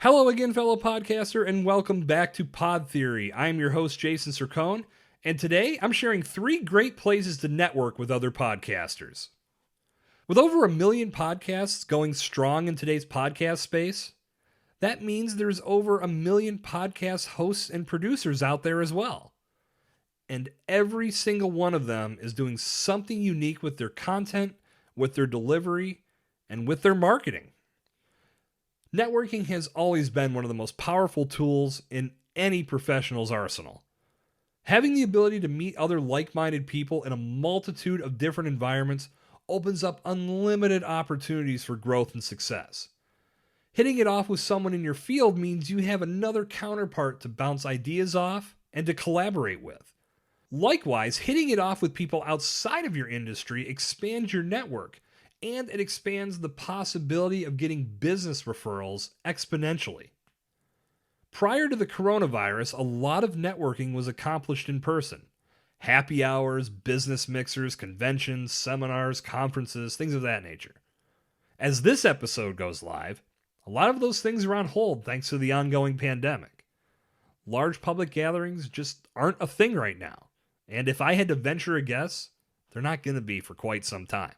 Hello again, fellow podcaster, and welcome back to Pod Theory. I am your host, Jason Cercone, and today I'm sharing 3 great places to network with other podcasters. With over 1 million podcasts going strong in today's podcast space, that means there's over 1 million podcast hosts and producers out there as well. And every single one of them is doing something unique with their content, with their delivery, and with their marketing. Networking has always been one of the most powerful tools in any professional's arsenal. Having the ability to meet other like-minded people in a multitude of different environments opens up unlimited opportunities for growth and success. Hitting it off with someone in your field means you have another counterpart to bounce ideas off and to collaborate with. Likewise, hitting it off with people outside of your industry expands your network, and it expands the possibility of getting business referrals exponentially. Prior to the coronavirus, a lot of networking was accomplished in person. Happy hours, business mixers, conventions, seminars, conferences, things of that nature. As this episode goes live, a lot of those things are on hold thanks to the ongoing pandemic. Large public gatherings just aren't a thing right now, and if I had to venture a guess, they're not going to be for quite some time.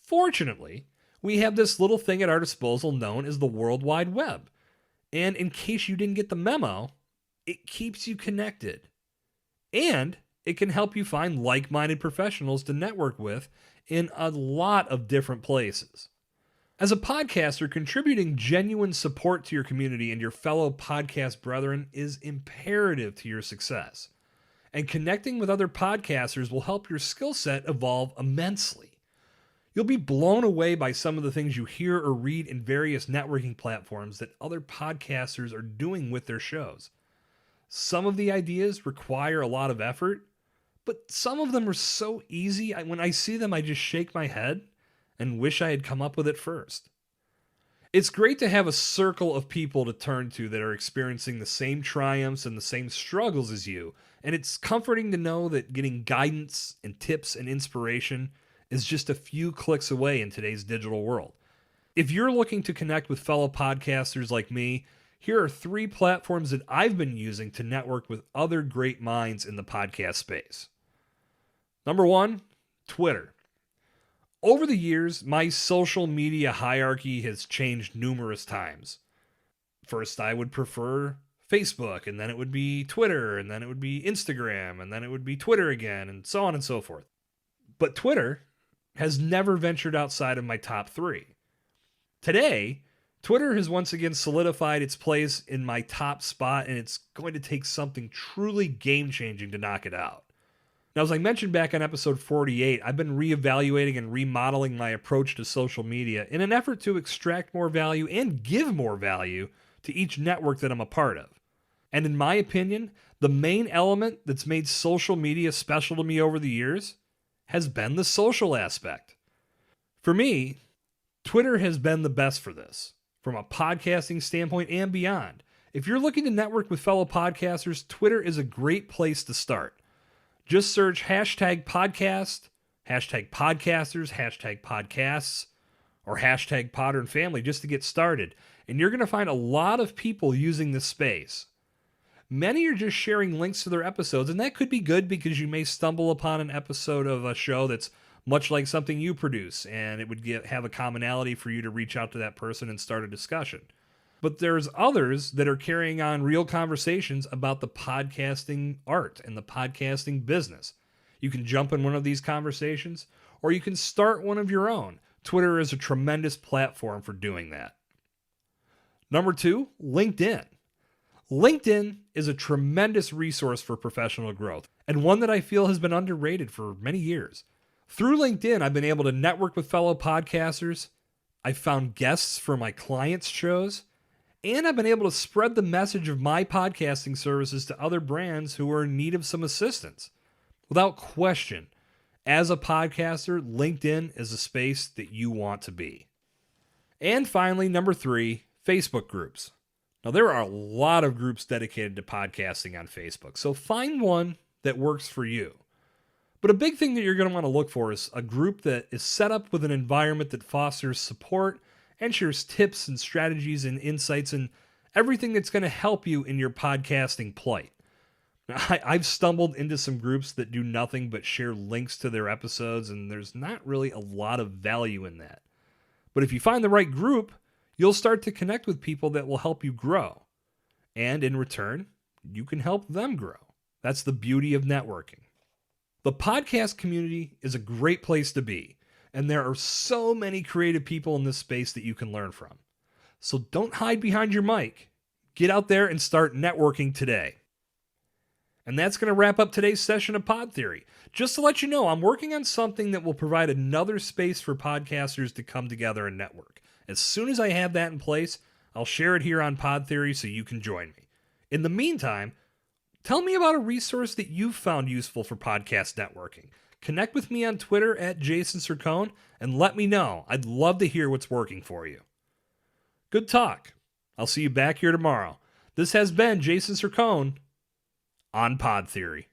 Fortunately, we have this little thing at our disposal known as the World Wide Web. And in case you didn't get the memo, it keeps you connected. And it can help you find like-minded professionals to network with in a lot of different places. As a podcaster, contributing genuine support to your community and your fellow podcast brethren is imperative to your success. And connecting with other podcasters will help your skill set evolve immensely. You'll be blown away by some of the things you hear or read in various networking platforms that other podcasters are doing with their shows. Some of the ideas require a lot of effort, but some of them are so easy, when I see them, I just shake my head and wish I had come up with it first. It's great to have a circle of people to turn to that are experiencing the same triumphs and the same struggles as you, and it's comforting to know that getting guidance and tips and inspiration is just a few clicks away in today's digital world. If you're looking to connect with fellow podcasters like me, here are 3 platforms that I've been using to network with other great minds in the podcast space. Number 1, Twitter. Over the years, my social media hierarchy has changed numerous times. First, I would prefer Facebook, and then it would be Twitter, and then it would be Instagram, and then it would be Twitter again, and so on and so forth. But Twitter has never ventured outside of my top 3. Today, Twitter has once again solidified its place in my top spot, and it's going to take something truly game-changing to knock it out. Now, as I mentioned back on episode 48, I've been reevaluating and remodeling my approach to social media in an effort to extract more value and give more value to each network that I'm a part of. And in my opinion, the main element that's made social media special to me over the years has been the social aspect. For me, Twitter has been the best for this, from a podcasting standpoint and beyond. If you're looking to network with fellow podcasters, Twitter is a great place to start. Just search #podcast, #podcasters, #podcasts, or #podernfamily just to get started, and you're going to find a lot of people using this space. Many are just sharing links to their episodes, and that could be good because you may stumble upon an episode of a show that's much like something you produce, and it would have a commonality for you to reach out to that person and start a discussion. But there's others that are carrying on real conversations about the podcasting art and the podcasting business. You can jump in one of these conversations, or you can start one of your own. Twitter is a tremendous platform for doing that. Number 2, LinkedIn. LinkedIn is a tremendous resource for professional growth, and one that I feel has been underrated for many years. Through LinkedIn, I've been able to network with fellow podcasters, I've found guests for my clients' shows, and I've been able to spread the message of my podcasting services to other brands who are in need of some assistance. Without question, as a podcaster, LinkedIn is a space that you want to be. And finally, number 3, Facebook groups. Now, there are a lot of groups dedicated to podcasting on Facebook, so find one that works for you. But a big thing that you're going to want to look for is a group that is set up with an environment that fosters support and shares tips and strategies and insights and everything that's going to help you in your podcasting plight. I've stumbled into some groups that do nothing but share links to their episodes, and there's not really a lot of value in that. But if you find the right group, you'll start to connect with people that will help you grow. And in return, you can help them grow. That's the beauty of networking. The podcast community is a great place to be, and there are so many creative people in this space that you can learn from. So don't hide behind your mic. Get out there and start networking today. And that's going to wrap up today's session of Pod Theory. Just to let you know, I'm working on something that will provide another space for podcasters to come together and network. As soon as I have that in place, I'll share it here on Pod Theory so you can join me. In the meantime, tell me about a resource that you've found useful for podcast networking. Connect with me on Twitter at Jason Cercone and let me know. I'd love to hear what's working for you. Good talk. I'll see you back here tomorrow. This has been Jason Cercone on Pod Theory.